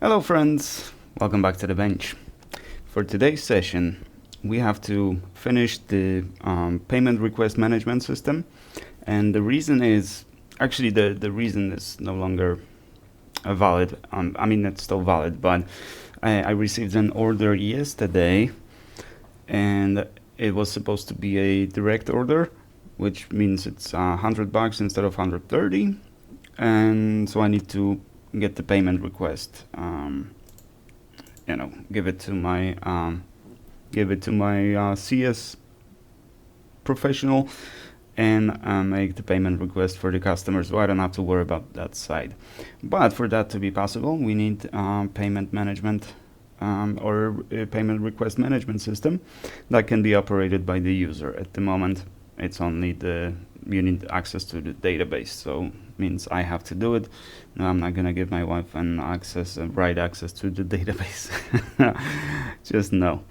Hello friends, welcome back to the bench. For today's session, we have to finish the payment request management system, and the reason is, actually the reason is no longer valid. I mean, it's still valid, but I received an order yesterday, and it was supposed to be a direct order, which means it's $100 instead of 130, and so I need to get the payment request. Give it to my CS professional, and make the payment request for the customer, so I don't have to worry about that side. But for that to be possible, we need payment management or a payment request management system that can be operated by the user. At the moment, it's only you need access to the database, so means I have to do it. No, I'm not gonna give my wife right access to the database. Just no.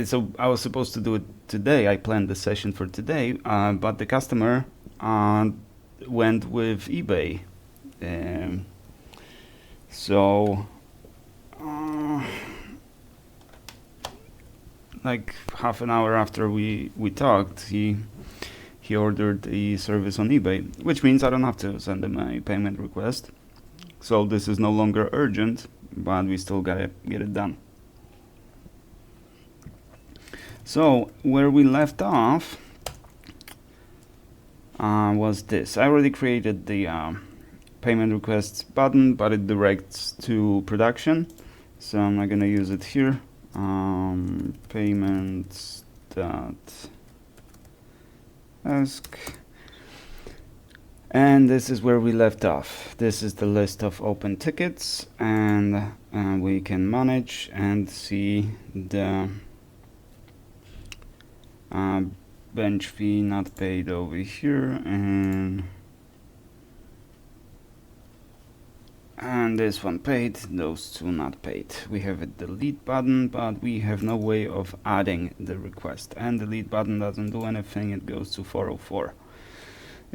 So I was supposed to do it today. I planned the session for today, but the customer went with eBay. So like half an hour after we talked, he ordered the service on eBay, which means I don't have to send him a payment request. So this is no longer urgent, but we still gotta get it done. So where we left off was this. I already created the payment requests button, but it directs to production, so I'm not gonna use it here. Payments dot ask, and this is where we left off. This is the list of open tickets, and we can manage and see the bench fee not paid over here, and this one paid, those two not paid. We have a delete button, but we have no way of adding the request, and the delete button doesn't do anything. It goes to 404.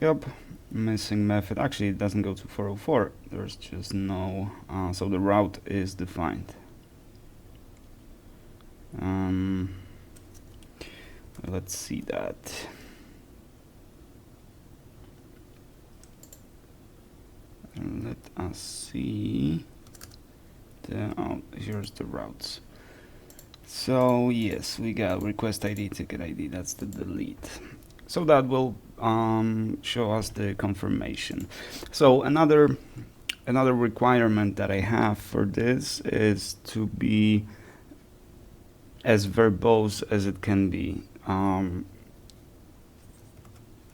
Yep, missing method. Actually, it doesn't go to 404. There's just no so the route is defined. Let's see that. Let us see here's the routes. So yes, we got request ID, ticket ID, that's the delete. So that will show us the confirmation. So another requirement that I have for this is to be as verbose as it can be.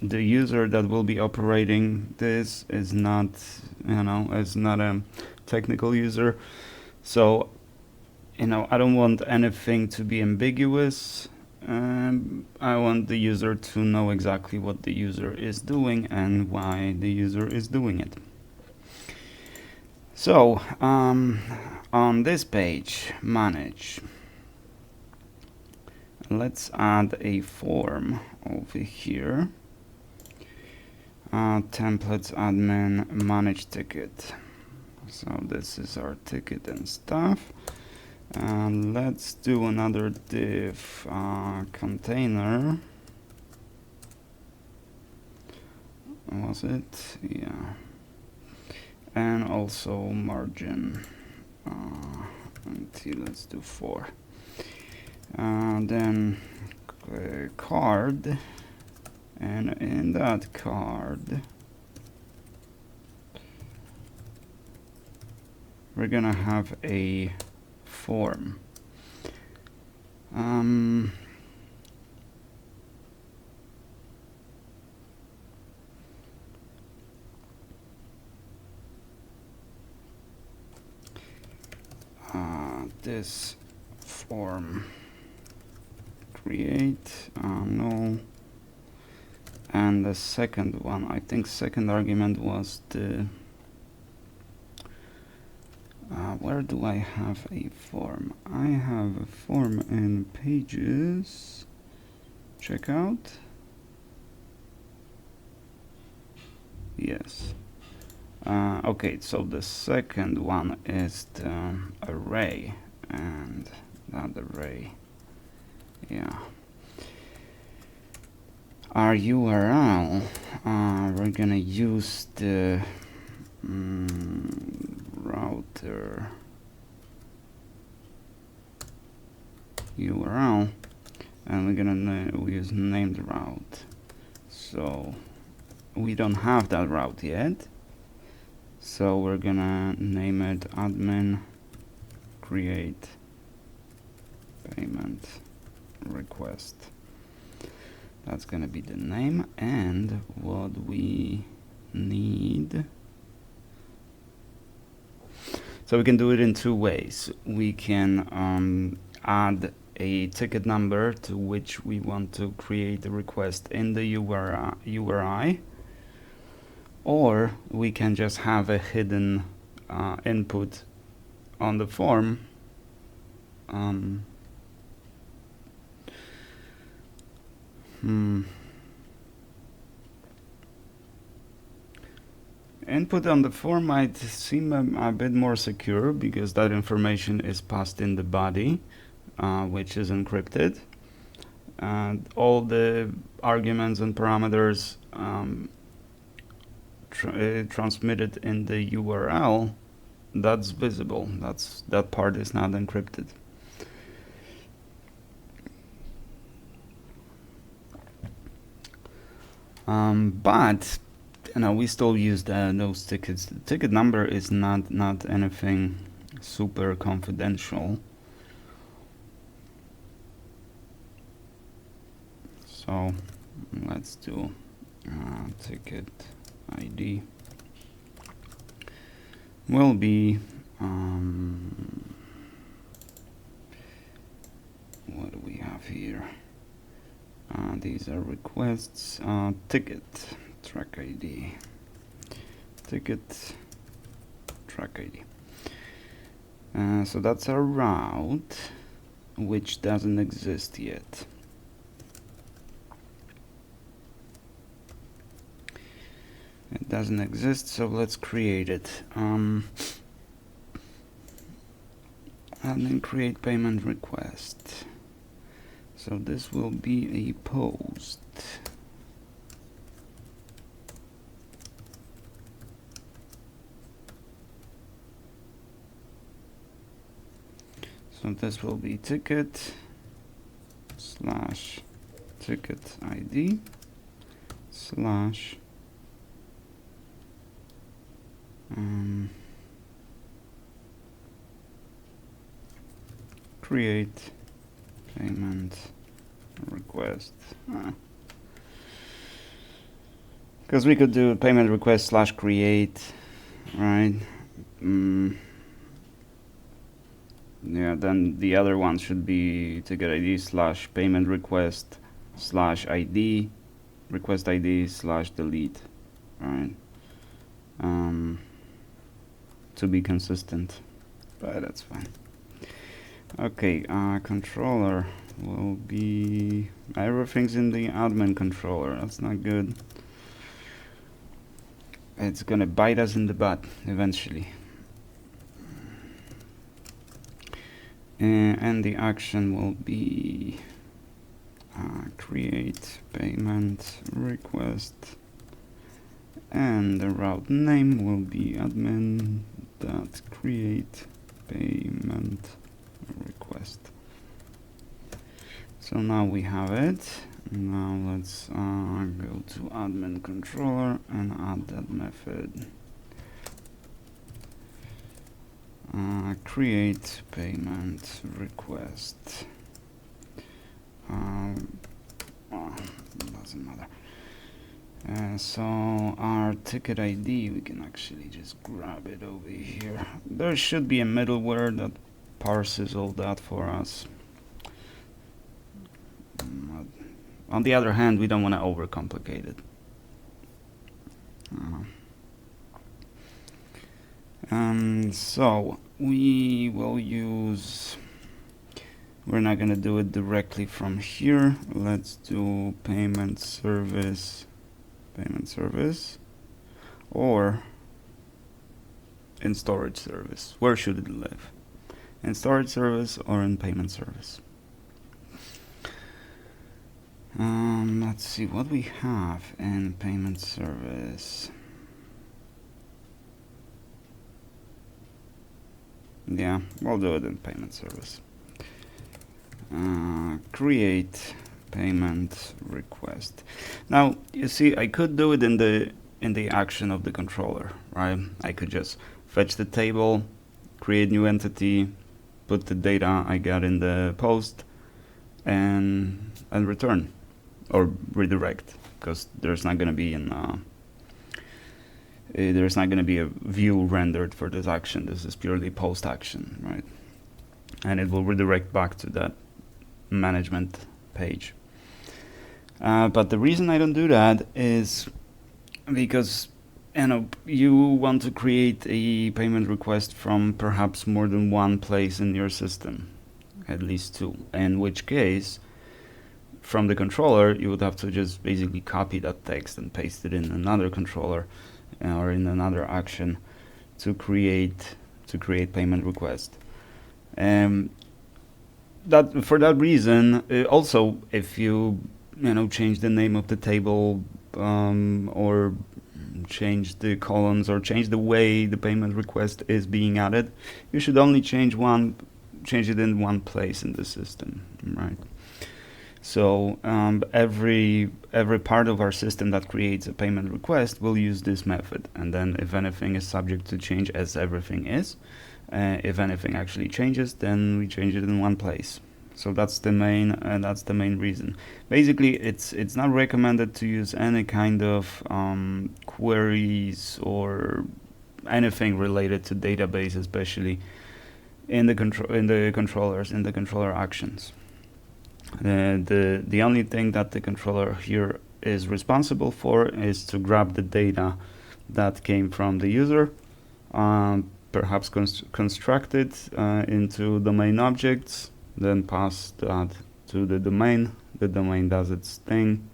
The user that will be operating this is not, is not a technical user, so I don't want anything to be ambiguous. I want the user to know exactly what the user is doing and why the user is doing it. So on this page, manage, let's add a form over here. Templates, admin, manage ticket. So this is our ticket and stuff. And let's do another div container. Was it? Yeah. And also margin. Let's do 4. Then card. And in that card, we're gonna have a form. This form create no. And the second one, I think second argument was the where do I have a form? I have a form in pages checkout. Yes. Okay, so the second one is the array, and that array, yeah. Our URL, we're gonna use the router URL, and we're gonna use named route. So we don't have that route yet, so we're gonna name it admin create payment request. That's gonna be the name, and what we need. So we can do it in two ways. We can add a ticket number to which we want to create the request in the URI, or we can just have a hidden input on the form. Input on the form might seem a bit more secure because that information is passed in the body, which is encrypted, and all the arguments and parameters transmitted in the URL, that's visible. That part is not encrypted. But we still use those tickets. The ticket number is not anything super confidential. So let's do ticket ID will be what do we have here? These are requests. Ticket track ID. Ticket track ID. So that's a route which doesn't exist yet. It doesn't exist, so let's create it. And then create payment request. So this will be a post. So this will be ticket slash ticket ID slash create payment request. Because we could do payment request slash create, right? Yeah, then the other one should be ticket ID slash payment request slash ID, request ID slash delete, right? To be consistent, but that's fine. Okay, controller will be, everything's in the admin controller. That's not good. It's gonna bite us in the butt eventually. And the action will be create payment request, and the route name will be admin.create payment request. So now we have it. Now let's go to admin controller and add that method. Create payment request. Doesn't matter. So our ticket ID, we can actually just grab it over here. There should be a middleware that parses all that for us. On the other hand, we don't want to overcomplicate it. So we will use, we're not going to do it directly from here. Let's do payment service, or in storage service? Where should it live? In storage service or in payment service? Let's see what we have in payment service. Yeah, we'll do it in payment service. Create payment request. Now you see, I could do it in the action of the controller, right? I could just fetch the table, create new entity, put the data I got in the post, and return or redirect, because there's not going to be there's not going to be a view rendered for this action. This is purely post action, right? And it will redirect back to that management page. But the reason I don't do that is because you want to create a payment request from perhaps more than one place in your system, at least two, in which case from the controller you would have to just basically copy that text and paste it in another controller or in another action to create payment request. That for that reason, also if you change the name of the table or change the columns or change the way the payment request is being added, you should only change it in one place in the system, right? So every part of our system that creates a payment request will use this method, and then if anything is subject to change, as everything is, if anything actually changes, then we change it in one place. So that's the main reason. Basically, it's not recommended to use any kind of queries or anything related to database, especially in the controller actions. The only thing that the controller here is responsible for is to grab the data that came from the user, perhaps construct it into domain objects, then pass that to the domain. The domain does its thing,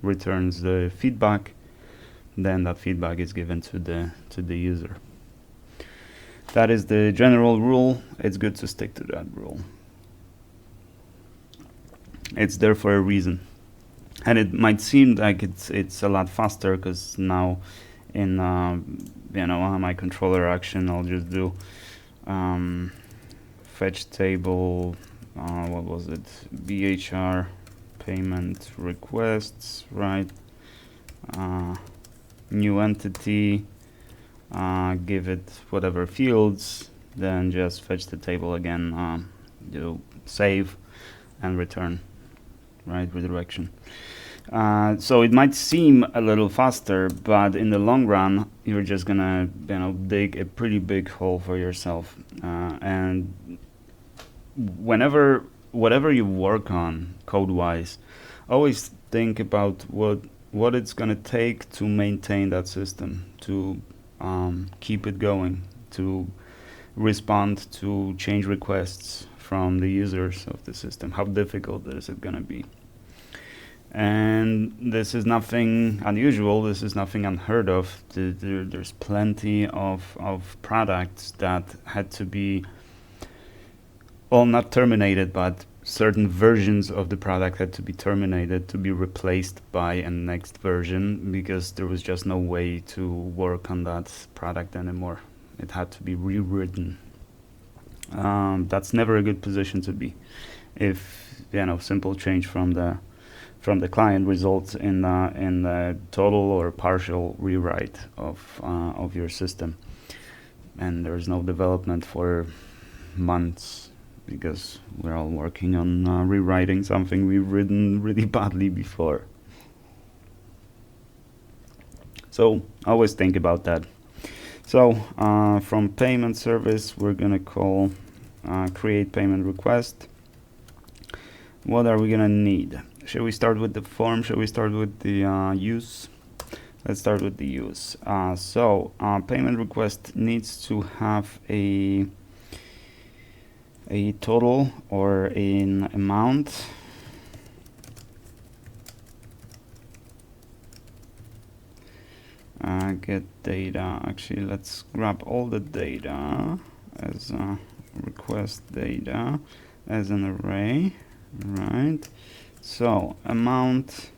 returns the feedback, then that feedback is given to the user. That is the general rule. It's good to stick to that rule. It's there for a reason, and it might seem like it's a lot faster, because now in on my controller action I'll just do fetch table, what was it, BHR payment requests, right? New entity, give it whatever fields, then just fetch the table again, do save and return, right, redirection. So it might seem a little faster, but in the long run you're just gonna dig a pretty big hole for yourself, and whatever you work on code-wise, always think about what it's gonna take to maintain that system, to keep it going, to respond to change requests from the users of the system. How difficult is it gonna be? And this is nothing unusual, this is nothing unheard of. There's plenty of products that had to be, well, not terminated, but certain versions of the product had to be terminated to be replaced by a next version, because there was just no way to work on that product anymore. It had to be rewritten. That's never a good position to be, if simple change from the client results in a total or partial rewrite of your system, and there's no development for months, because we're all working on rewriting something we've written really badly before. So always think about that. So from payment service, we're gonna call create payment request. What are we gonna need? Should we start with the form? Should we start with the use? Let's start with the use. So payment request needs to have a total or an amount, get data. Actually, let's grab all the data as request data as an array, right? So amount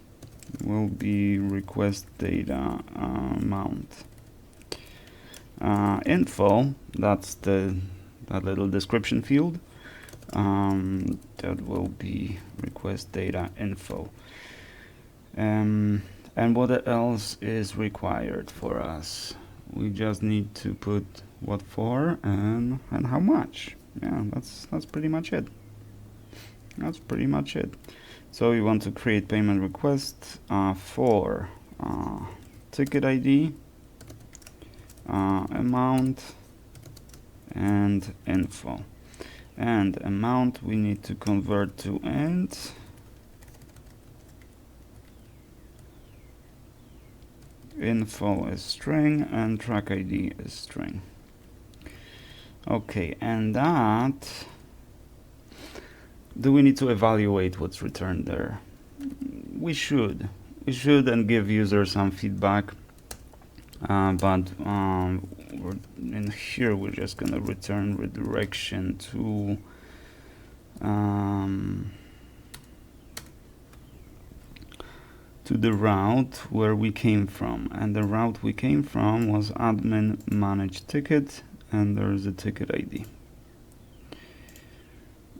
will be request data amount. Info, that's that little description field. That will be request data info. And what else is required for us? We just need to put what for and how much. Yeah, that's pretty much it. That's pretty much it. So we want to create payment request for ticket ID, amount, and info. And amount we need to convert to int. Info is string and track ID is string. Okay, and that, do we need to evaluate what's returned there? We should and give users some feedback, but in here we're just gonna return redirection to the route where we came from, and the route we came from was admin manage ticket, and there's a ticket ID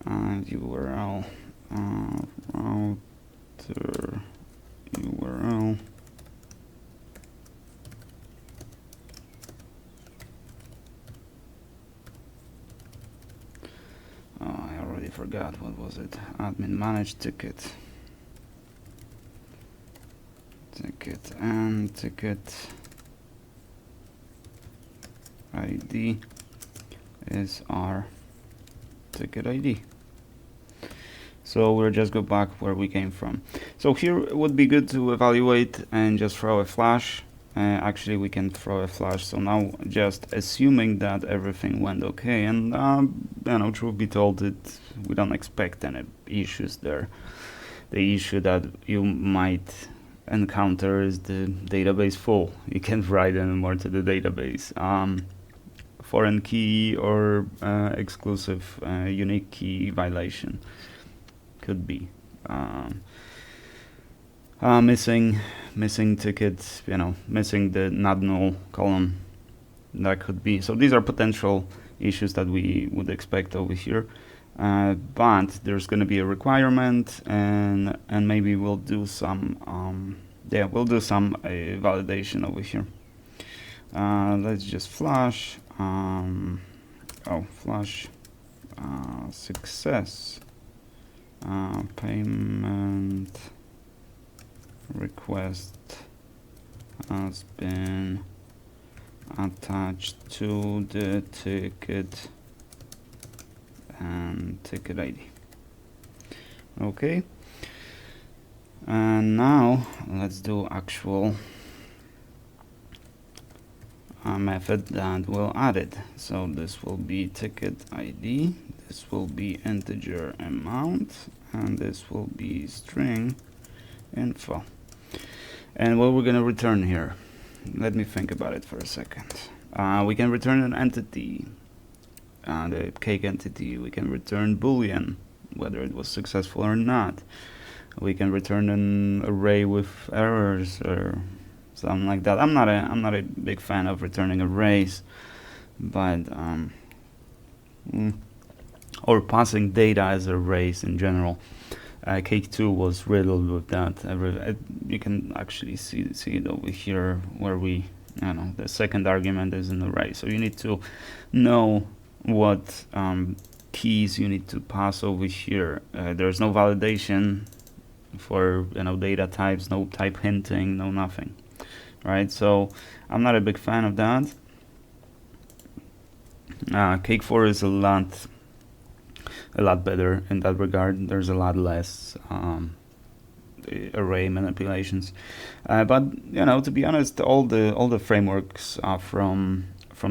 and URL, router URL. I already forgot, what was it? Admin manage ticket. Ticket and ticket ID is our ticket ID. So we'll just go back where we came from. So here it would be good to evaluate and just throw a flash. Actually, we can throw a flash. So now, just assuming that everything went okay, and you know, truth be told, we don't expect any issues there. The issue that you might encounter is the database full. You can't write anymore to the database. Foreign key or exclusive unique key violation could be. Missing tickets, you know, missing the not null column. That could be. So these are potential issues that we would expect over here. But there's going to be a requirement, and maybe we'll do some validation over here. Let's just flash. Flash success. Payment request has been attached to the ticket and ticket ID. Okay, and now let's do actual method that will add it. So this will be ticket ID, this will be integer amount, and this will be string info. And what we're going to return here, let me think about it for a second. We can return an entity, the cake entity. We can return boolean, whether it was successful or not. We can return an array with errors or something like that. I'm not a big fan of returning arrays, but or passing data as arrays in general. Cake 2 was riddled with that. You can actually see it over here, where the second argument is an array. So you need to know what keys you need to pass over here. There's no validation for data types, no type hinting, no nothing. Right, so I'm not a big fan of that. Cake 4 is a lot better in that regard. There's a lot less array manipulations, but to be honest, all the frameworks from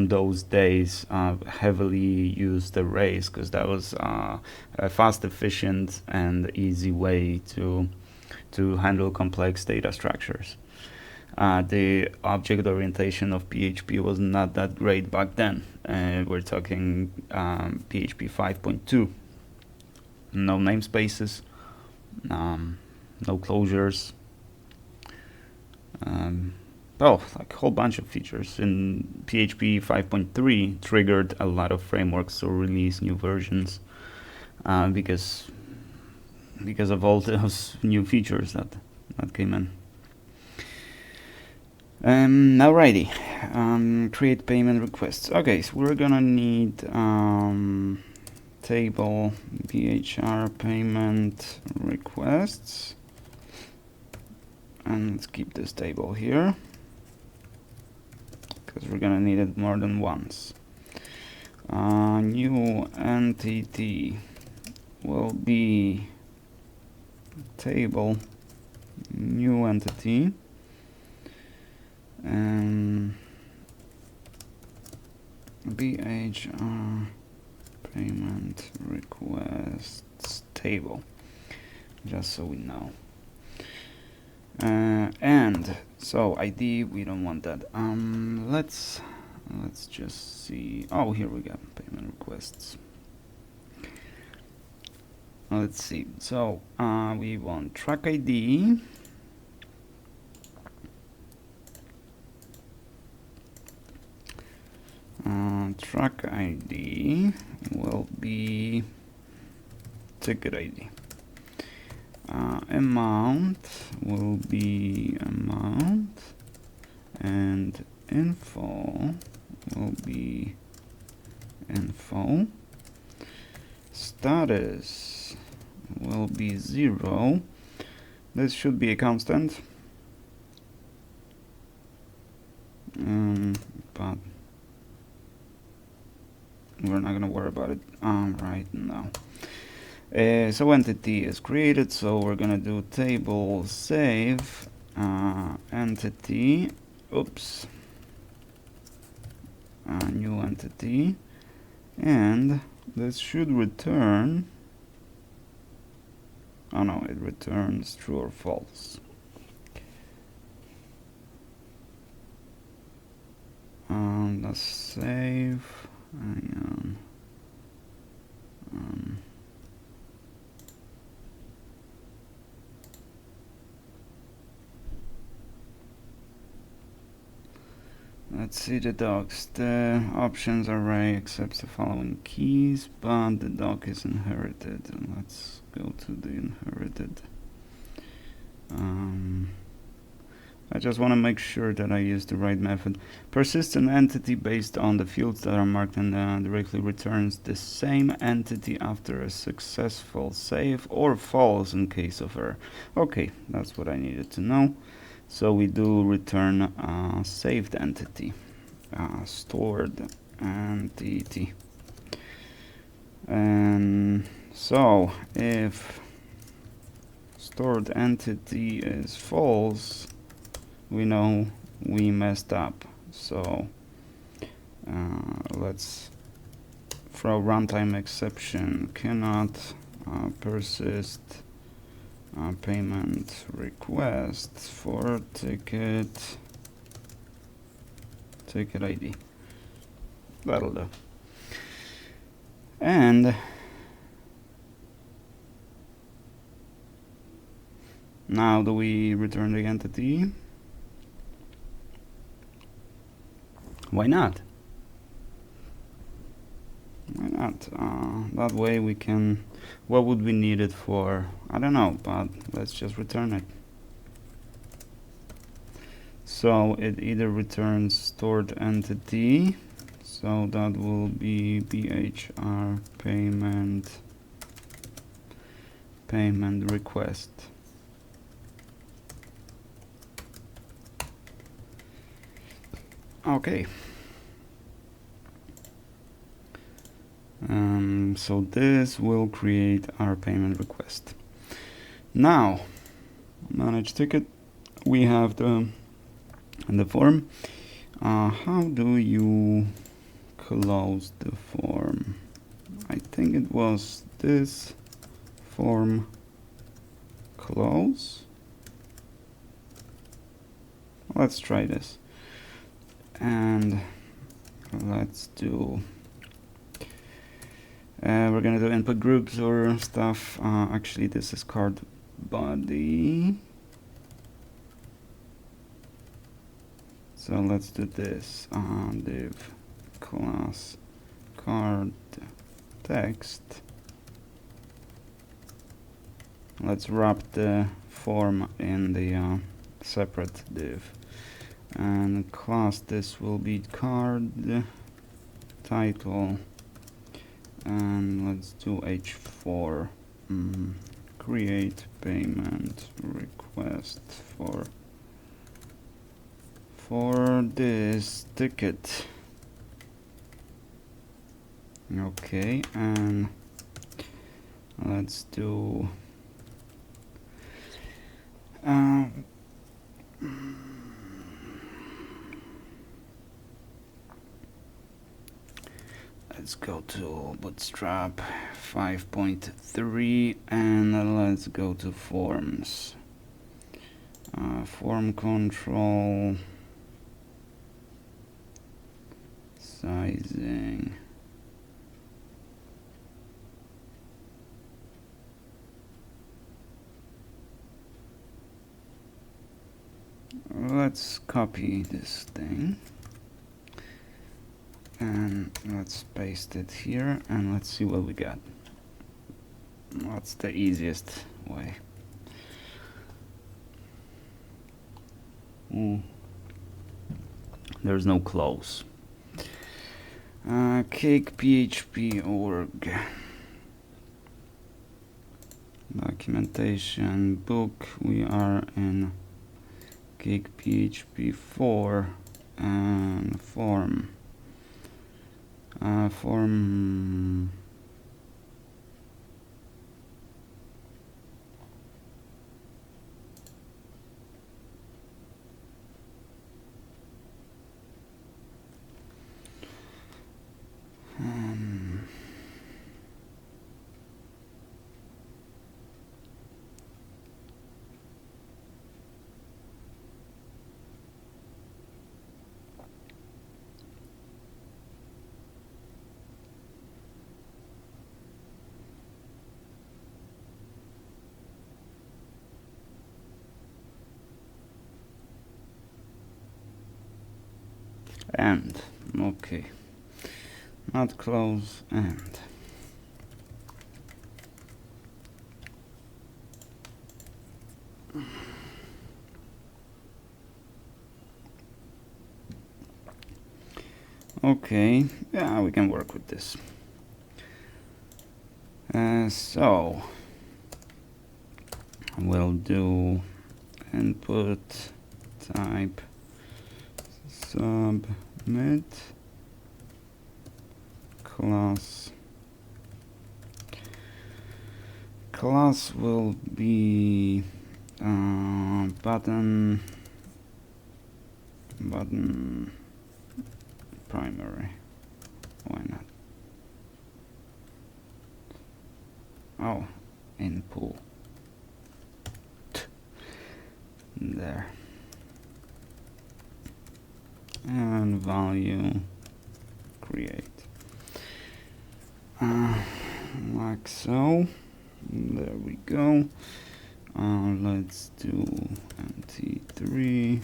those days heavily used arrays, because that was a fast, efficient, and easy way to handle complex data structures. The object orientation of PHP was not that great back then. We're talking PHP 5.2. No namespaces, no closures. Well, like a whole bunch of features. In PHP 5.3 triggered a lot of frameworks to release new versions because of all those new features that came in. Alrighty, create payment requests. Okay, so we're gonna need table bhr payment requests, and let's keep this table here because we're gonna need it more than once. New entity will be table new entity, and bhr payment requests table, just so we know. And so ID, we don't want that. Let's just see. Oh, here we go, payment requests. Let's see. So we want track ID, track ID will be ticket ID. Amount will be amount, and info will be info. Status will be 0. This should be a constant, but we're not gonna worry about it right now. So entity is created, so we're gonna do table save entity, new entity, and this should return, oh no, it returns true or false. Let's save, hang on. Let's see the docs. The options array accepts the following keys, but the doc is inherited. And let's go to the inherited. I just want to make sure that I use the right method. Persistent entity based on the fields that are marked and directly returns the same entity after a successful save, or false in case of error. Okay, that's what I needed to know. So we do return saved entity, stored entity. And so if stored entity is false, we know we messed up. So let's throw runtime exception, cannot persist payment request for ticket ID. That'll do. And now do we return the entity? Why not? Why not? That way we can, what would we need it for? I don't know, but let's just return it. So it either returns stored entity, so that will be bhr payment request. Okay. So this will create our payment request. Now, manage ticket. We have the form. How do you close the form? I think it was this form close. let's try this. And let's do we're gonna do input groups or stuff. Actually, this is card body, so let's do this. Div class card text. Let's wrap the form in the separate div, and class this will be card title, and let's do h4 create payment request for this ticket. Okay, and let's do let's go to Bootstrap 5.3 and let's go to forms. Form control, sizing. Let's copy this thing and let's paste it here, and let's see what we got. What's the easiest way? There's no close. Cake PHP org. Documentation book. We are in Cake PHP 4 and form. Form. And okay, not close and okay, yeah, we can work with this. So we'll do input type submit class will be button primary. Why not? Oh, input there, and value create like so. There we go. Let's do mt3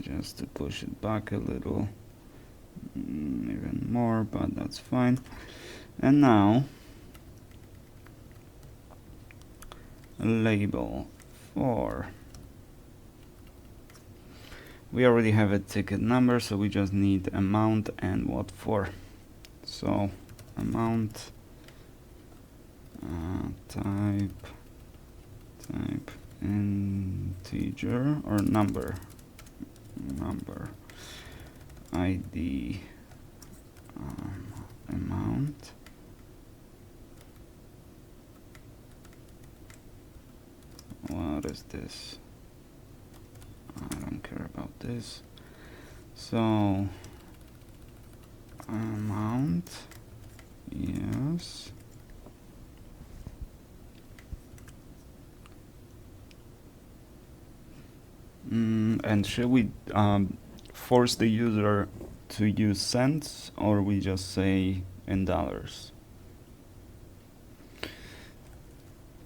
just to push it back a little, even more, but that's fine. And now label for. We already have a ticket number, so we just need amount and what for. So amount type integer or number ID amount what is this? I don't care about this. So amount, yes, And should we force the user to use cents, or we just say in dollars?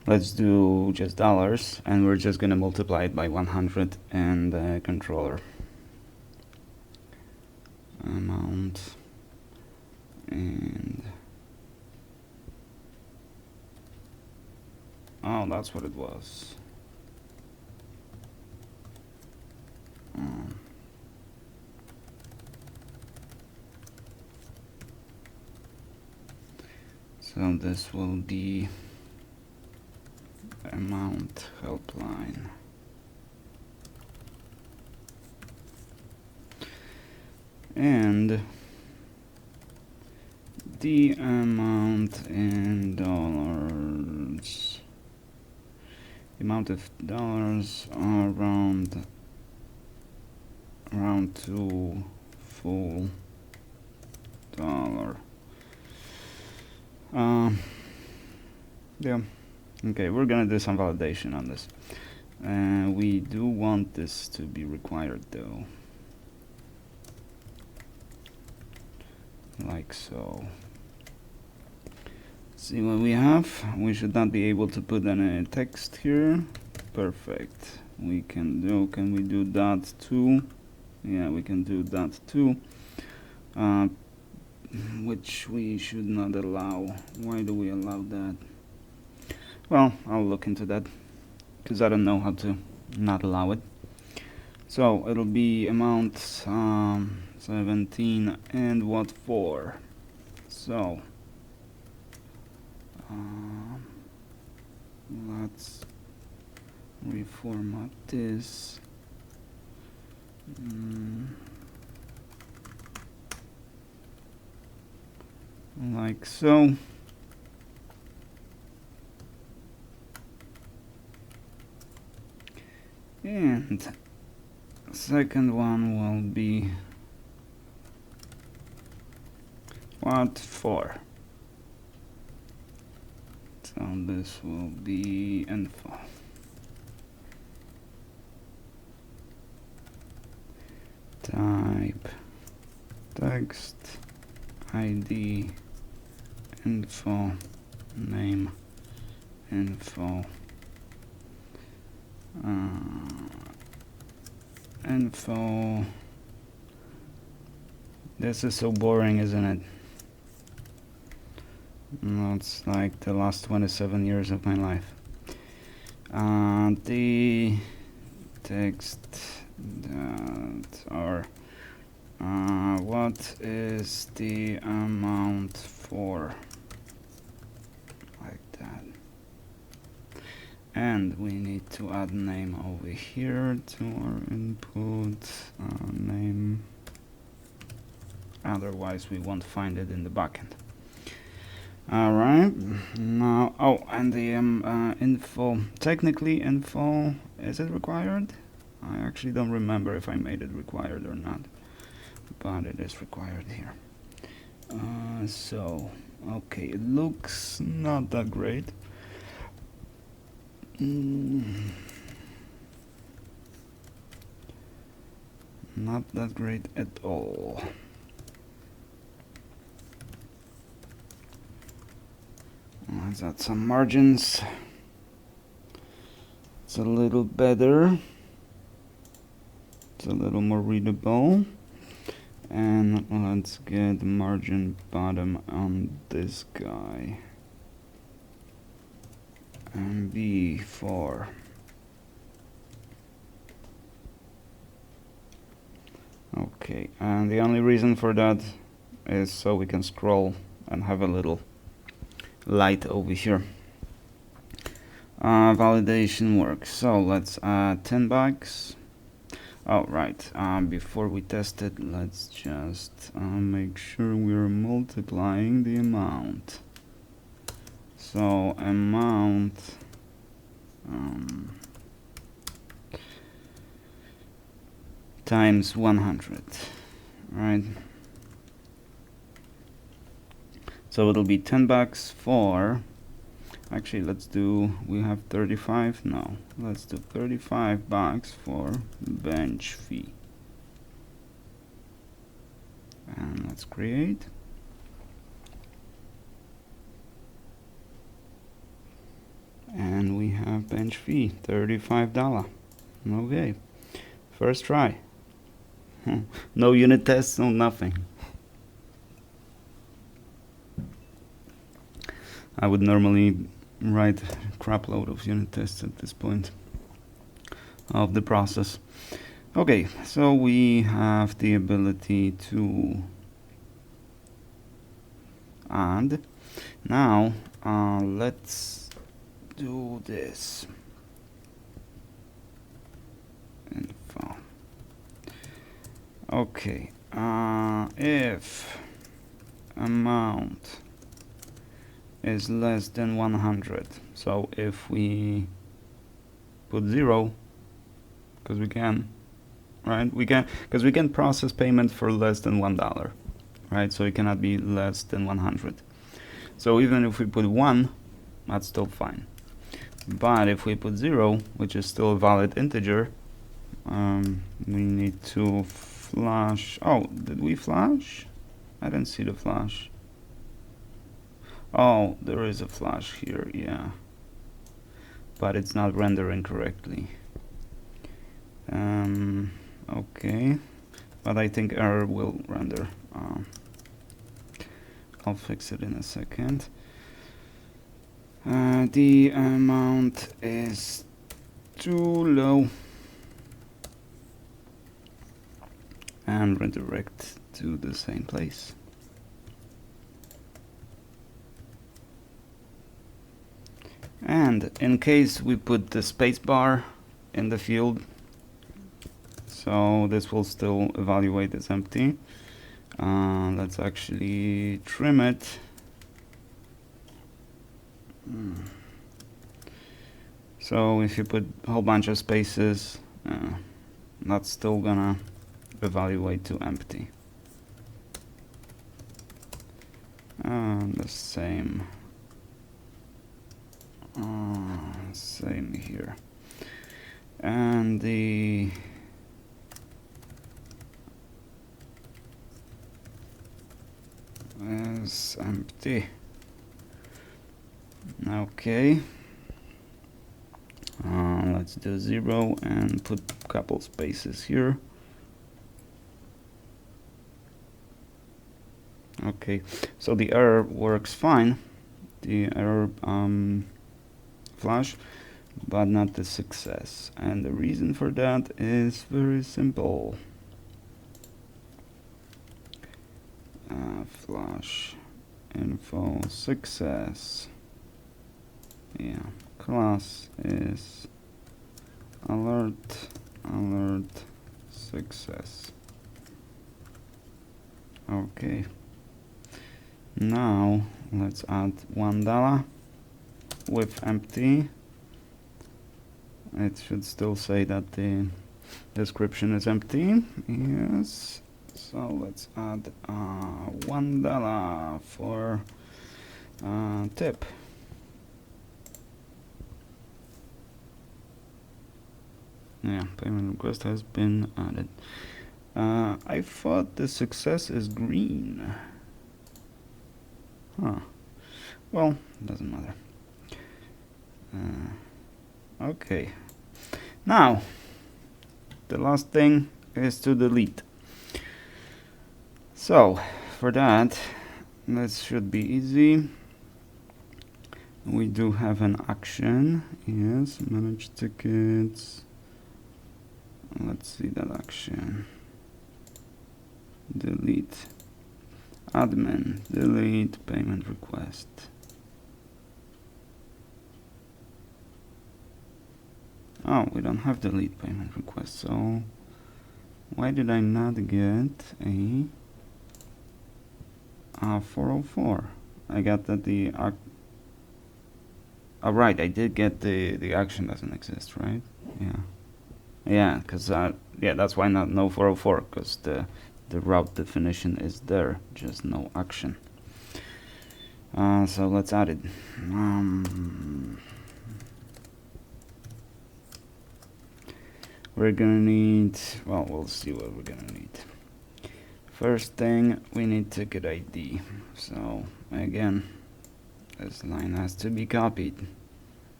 Let's do just dollars, and we're just going to multiply it by 100 in the controller. Amount and oh, that's what it was. So this will be amount helpline. And the amount in dollars. The amount of dollars are round to full dollar. Yeah. Okay, we're gonna do some validation on this. We do want this to be required though. Like so. See what we have. We should not be able to put any text here. Perfect. We can do, can we do that too? Yeah, we can do that too. Which we should not allow. Why do we allow that? Well, I'll look into that, because I don't know how to not allow it. So it'll be amount 17 and what for. So let's reformat this. Like so. And second one will be what for. So this will be info. Type text ID info name info info. This is so boring, isn't it? It's like the last 27 years of my life. The text that are what is the amount for, like that. And we need to add name over here to our input name, otherwise we won't find it in the backend. Alright, now, oh, and the info, technically info, is it required? I actually don't remember if I made it required or not, but it is required here. So, okay, it looks not that great. Not that great at all. Let's add some margins. It's a little better. It's a little more readable. And let's get margin bottom on this guy. And B4. Okay, and the only reason for that is so we can scroll and have a little light over here. Validation works. So let's add 10 bucks. Oh, right. Before we test it, let's just make sure we're multiplying the amount. So amount times 100, right? So it'll be 10 bucks for Actually, let's do, we have 35, no, let's do $35 for bench fee. And let's create. And we have bench fee, $35. Okay, first try. No unit tests, no nothing. I would normally write a crap load of unit tests at this point of the process. Okay, so we have the ability to add. Now let's do this. Info. Okay, if amount is less than 100, so if we put 0, because we can, right? We can, because we can process payment for less than $1, right? So it cannot be less than 100. So even if we put 1, that's still fine. But if we put 0, which is still a valid integer, we need to flash. Oh, did we flash? I didn't see the flash. Oh, there is a flash here, yeah. But it's not rendering correctly. Okay. But I think error will render. I'll fix it in a second. The amount is too low. And redirect to the same place. And in case we put the spacebar in the field, so this will still evaluate as empty. Let's actually trim it. So if you put a whole bunch of spaces, that's still gonna evaluate to empty. The same. Same here. And the is empty. Okay. Let's do 0 and put a couple spaces here. Okay, so the error works fine. The error flash, but not the success. And the reason for that is very simple. Flash info success. Yeah, class is alert success. Okay. Now let's add $1 with empty. It should still say that the description is empty. Yes. So let's add $1 for tip. Yeah, payment request has been added. I thought the success is green. Huh. Well, doesn't matter. Okay. Now, the last thing is to delete. So, for that, this should be easy. We do have an action. Yes, manage tickets. Let's see that action. Delete. Admin, delete payment request. Oh, we don't have delete payment request, so why did I not get a 404? I got that the right, I did get the action doesn't exist, right? Yeah, because yeah, that's why no 404, because the route definition is there, just no action. So let's add it. We're gonna need, well, we'll see what we're gonna need. First thing, we need ticket ID. So again, this line has to be copied.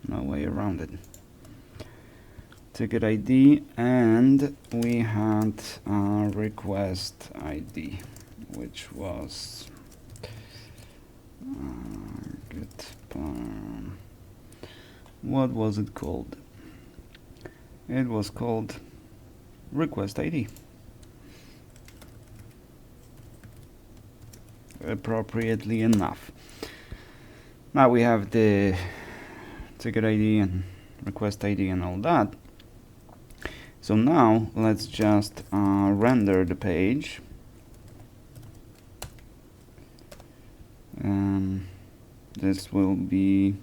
No way around it. Ticket ID, and we had request ID, which was what was it called? It was called request ID. Appropriately enough. Now we have the ticket ID and request ID and all that. So now let's just render the page. This will be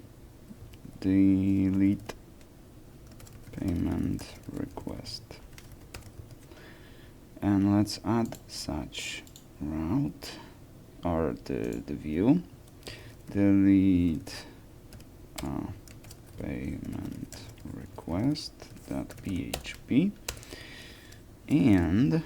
delete payment request. And let's add such route, or the view, delete payment request .php, and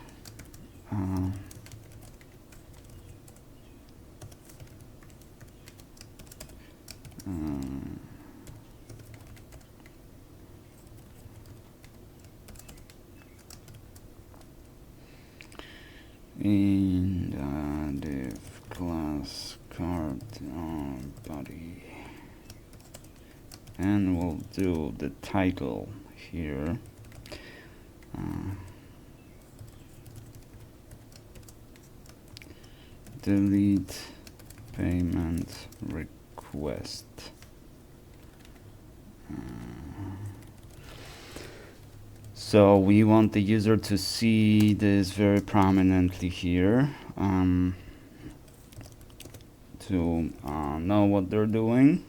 in div class card body, and we'll do the title here. Delete payment request. So we want the user to see this very prominently here, to know what they're doing.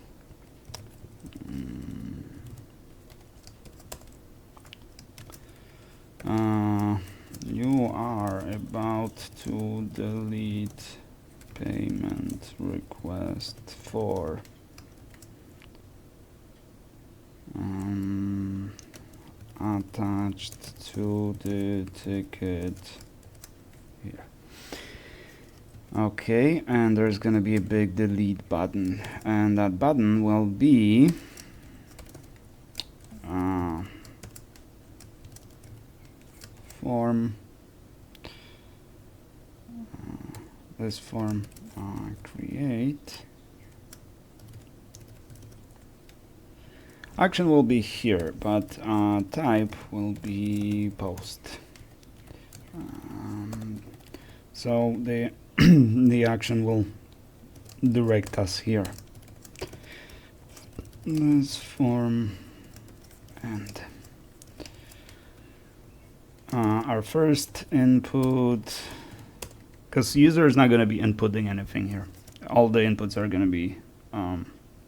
You are about to delete payment request for attached to the ticket here. Okay, and there's gonna be a big delete button, and that button will be form, this form create. Action will be here, but type will be post. So the the action will direct us here. This form, and our first input, because user is not going to be inputting anything here. All the inputs are going to be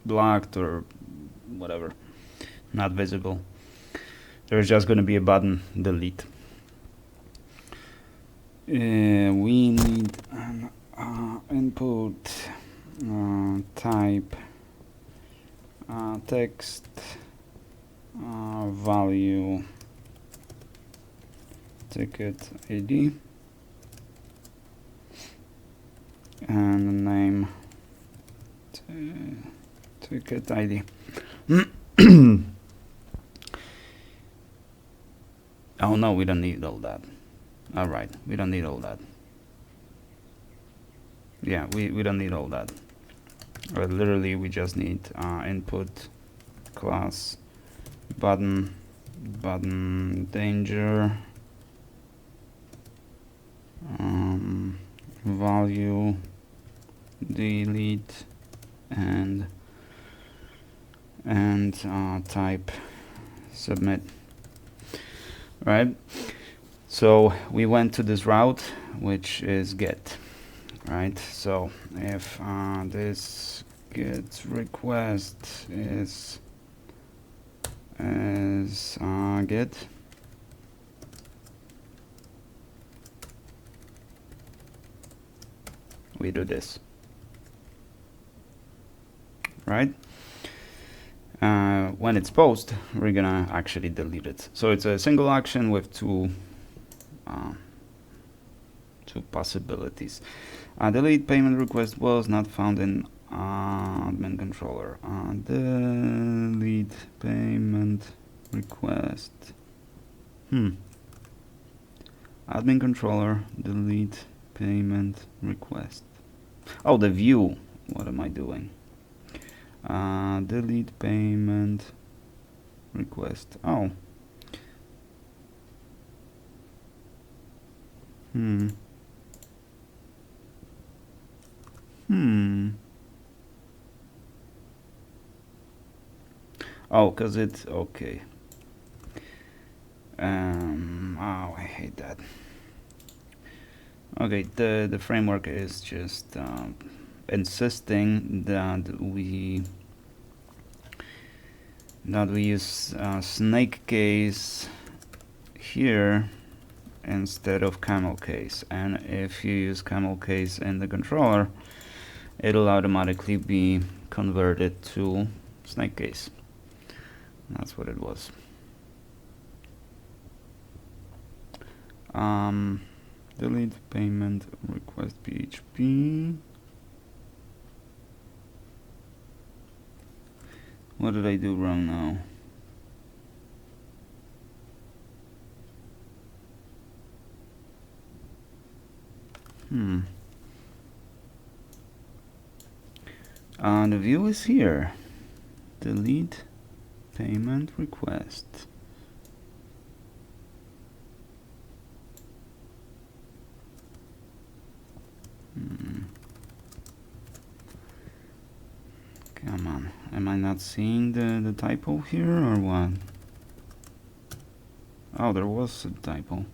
blocked or whatever, not visible. There's just going to be a button, delete. We need an input type text value ticket ID, and name ticket ID. Oh no, we don't need all that. Alright, we don't need all that. Yeah, we don't need all that. Literally, we just need input class button danger value delete and type submit. Right, so we went to this route, which is get. Right, so if this get request is get, we do this. right? When it's post, we're gonna actually delete it. So it's a single action with two possibilities. Delete payment request was not found in admin controller. Delete payment request. Admin controller, delete payment request. Oh, the view. What am I doing? Delete payment request. Oh. Oh, cause it's okay. Oh, I hate that. Okay, the framework is just insisting that we use snake case here instead of camel case, and if you use camel case in the controller, it'll automatically be converted to snake case. That's what it was. Delete payment request PHP. What did I do wrong now? The view is here. Delete payment request. Come on, am I not seeing the typo here or what? Oh, there was a typo.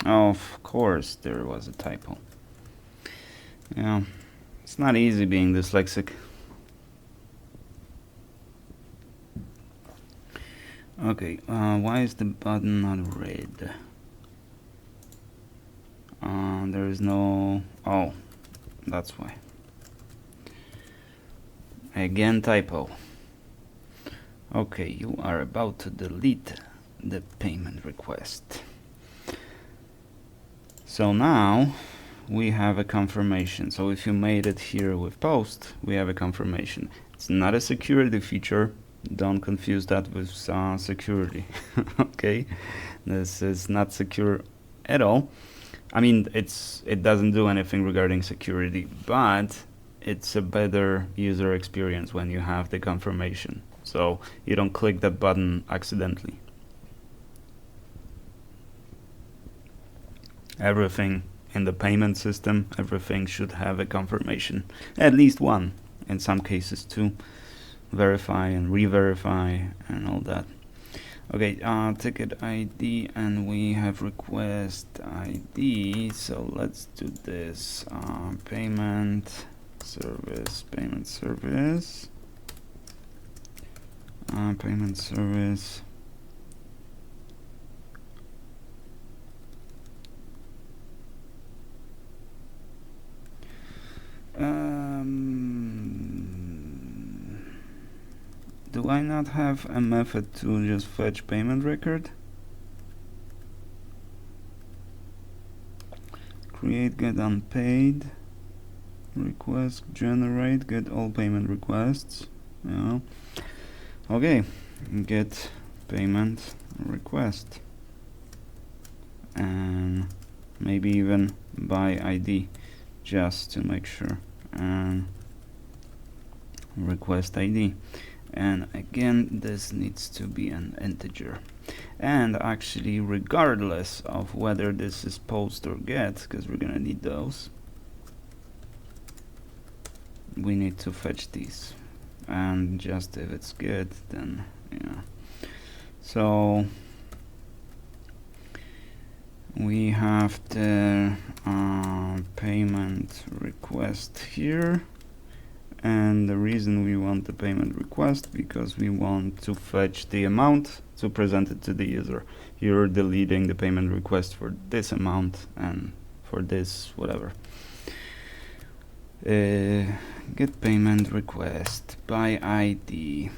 Oh, of course there was a typo. Yeah, it's not easy being dyslexic. Okay, why is the button not red? There is no... Oh, that's why. Again, typo. Okay, you are about to delete the payment request. So now we have a confirmation. So if you made it here with post, we have a confirmation. It's not a security feature. Don't confuse that with security. Okay, this is not secure at all. I mean, it doesn't do anything regarding security, but it's a better user experience when you have the confirmation, so you don't click that button accidentally. Everything in the payment system, everything should have a confirmation, at least one, in some cases two. Verify and re-verify and all that. Okay, ticket ID, and we have request ID, so let's do this. Payment service, payment service. Do I not have a method to just fetch payment record? Create get unpaid, request generate, get all payment requests. Yeah. Okay, get payment request, and maybe even by ID, just to make sure, and request ID. And again, this needs to be an integer. And actually, regardless of whether this is post or get, because we're gonna need those, we need to fetch these. And just if it's good, then yeah. So we have the payment request here. And the reason we want the payment request, because we want to fetch the amount to present it to the user. You're deleting the payment request for this amount, and for this, whatever. Get payment request by ID,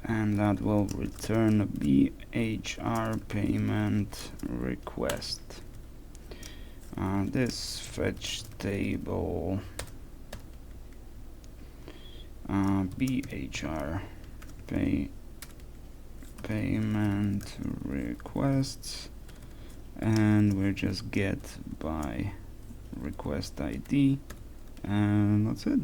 and that will return BHR payment request. This fetch table BHR payment requests, and we just get by request ID, and that's it.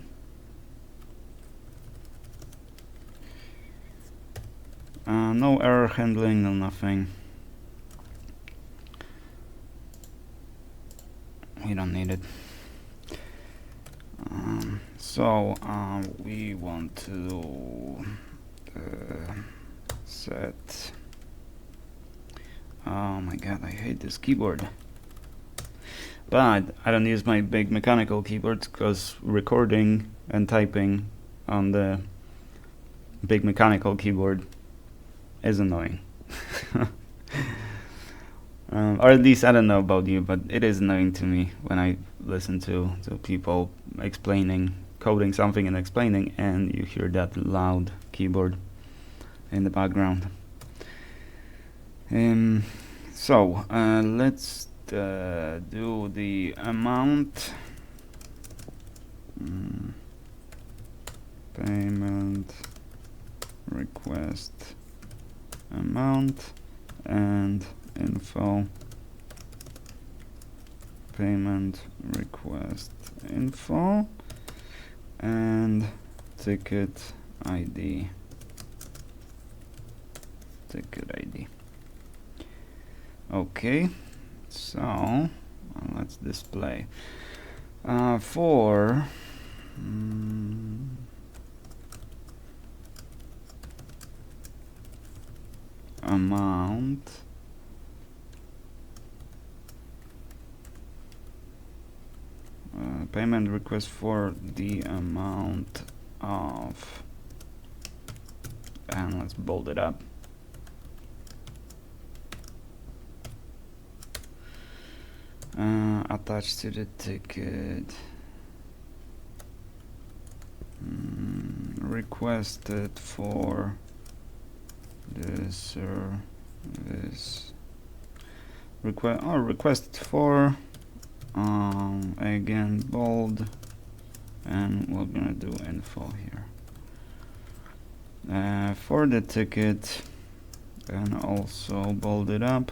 No error handling, no nothing. We don't need it. So we want to set. Oh my god, I hate this keyboard. But I don't use my big mechanical keyboard because recording and typing on the big mechanical keyboard is annoying. Or at least I don't know about you, but it is annoying to me when I listen to people explaining, coding something and explaining, and you hear that loud keyboard in the background. So let's do the amount, payment request amount, and info payment request info, and ticket ID. Okay, so let's display for amount payment request for the amount of, and let's bold it up. Attached to the ticket, requested for the service, requested for, again bold, and we're gonna do info here for the ticket, and also bold it up,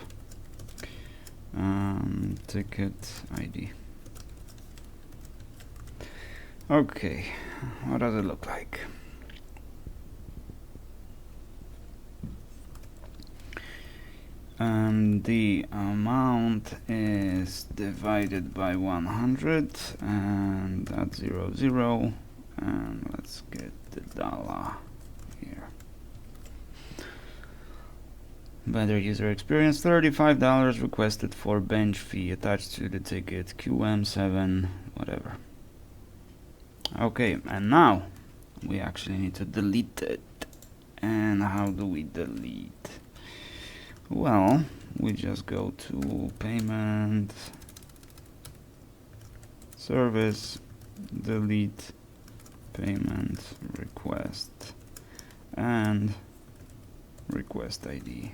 ticket ID. Okay, what does it look like? The amount is divided by 100, and that's 0, 0, and let's get the dollar here. Better user experience, $35 requested for bench fee attached to the ticket, QM7, whatever. Okay, and now we actually need to delete it. And how do we delete? Well, we just go to payment, service, delete payment request, and request ID.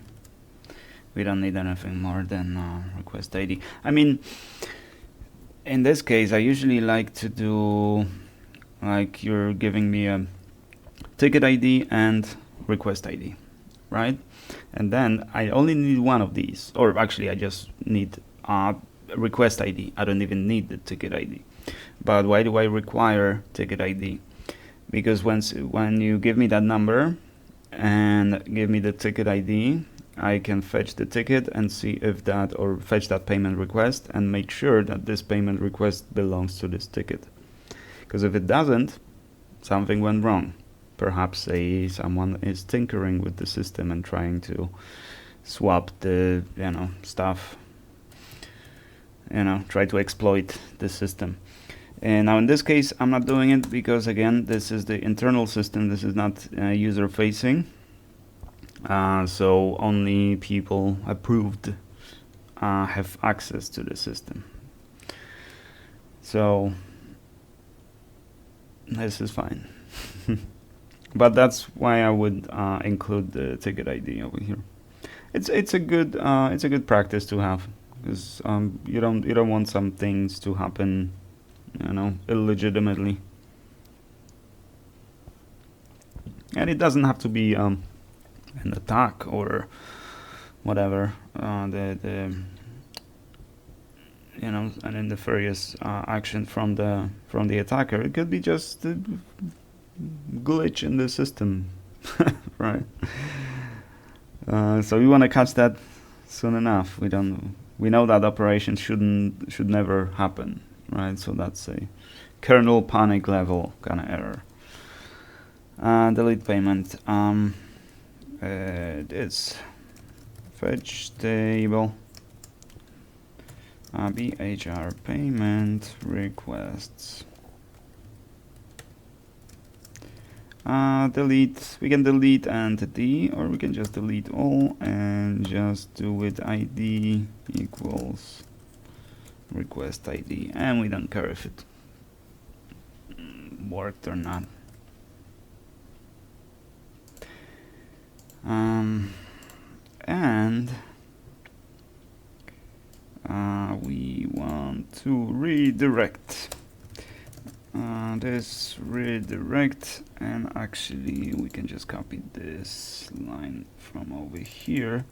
We don't need anything more than request ID. I mean, in this case, I usually like to do like you're giving me a ticket ID and request ID, right? And then I only need one of these, or actually I just need request ID. I don't even need the ticket ID. But why do I require ticket ID? Because when you give me that number and give me the ticket ID, I can fetch the ticket and see if that, or fetch that payment request and make sure that this payment request belongs to this ticket. Because if it doesn't, something went wrong. Perhaps someone is tinkering with the system and trying to swap the stuff, try to exploit the system. And now in this case I'm not doing it because again this is the internal system, this is not user facing, so only people approved have access to the system. So this is fine. But that's why I would include the ticket ID over here. It's a good practice to have, because you don't want some things to happen, illegitimately. And it doesn't have to be an attack or whatever. An nefarious action from the attacker. It could be just a glitch in the system, right? So we want to catch that soon enough. We know that operation should never happen, right? So that's a kernel panic level kind of error. Delete payment. This fetch table bhr payment requests. Delete. We can delete entity, or we can just delete all and just do it ID equals request ID, and we don't care if it worked or not. And we want to redirect this redirect, and actually we can just copy this line from over here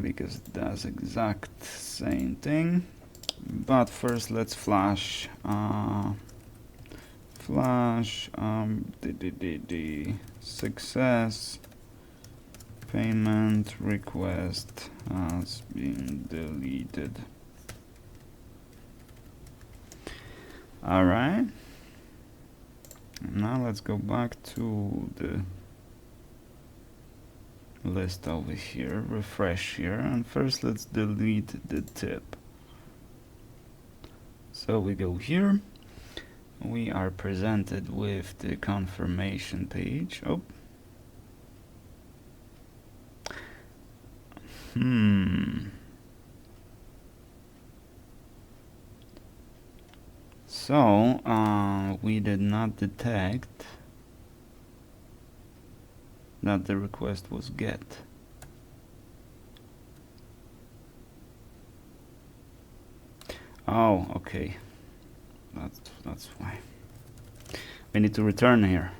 because it does exact same thing. But first let's flash the success payment request has been deleted. Alright, now let's go back to the list over here, refresh here, and first let's delete the tip. So we go here, we are presented with the confirmation page. So we did not detect that the request was get. Oh, okay. That's why. We need to return here.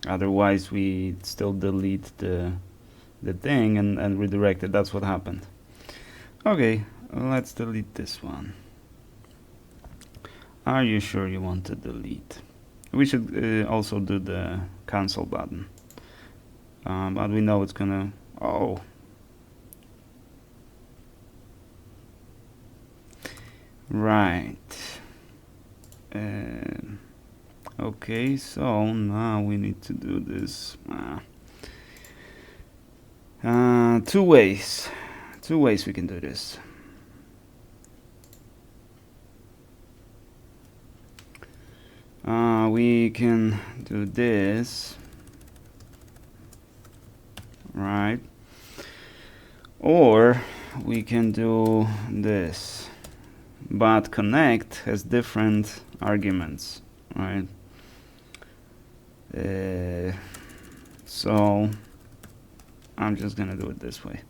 Otherwise we still delete the thing and redirect it. That's what happened. Okay, let's delete this one. Are you sure you want to delete? We should also do the cancel button. But we know it's gonna... Oh. Right. Okay, so now we need to do this. Two ways we can do this. We can do this, right? Or we can do this, but connect has different arguments, right? So I'm just gonna do it this way.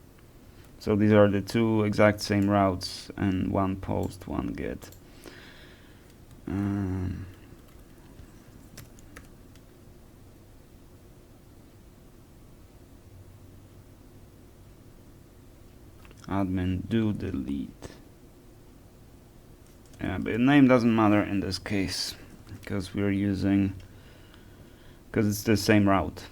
So these are the two exact same routes, and one post, one get. Admin do delete. Yeah, but the name doesn't matter in this case because we're using, because it's the same route.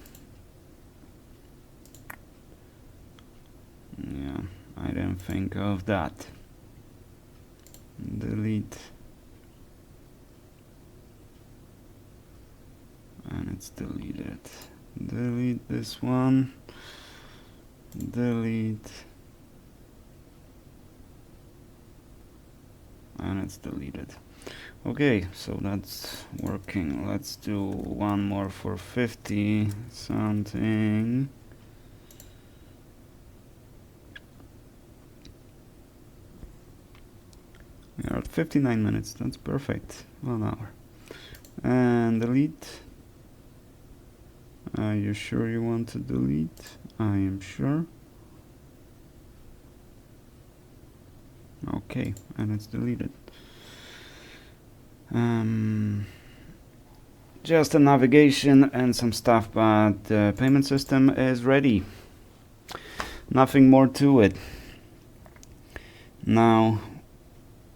Yeah, I didn't think of that. Delete. And it's deleted. Delete this one. Delete. And it's deleted. Okay, so that's working. Let's do one more for 50 something. We are at 59 minutes, that's perfect. 1 hour. And delete. Are you sure you want to delete? I am sure. Okay, and it's deleted. Just a navigation and some stuff, but the payment system is ready. Nothing more to it. Now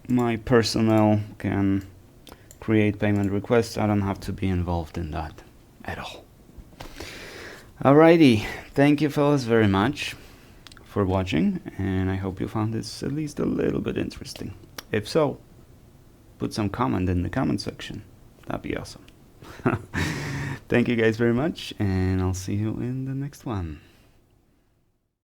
my personnel can create payment requests. I don't have to be involved in that at all. Alrighty, thank you fellas very much for watching, and I hope you found this at least a little bit interesting. If so, put some comment in the comment section. That'd be awesome. Thank you guys very much, and I'll see you in the next one.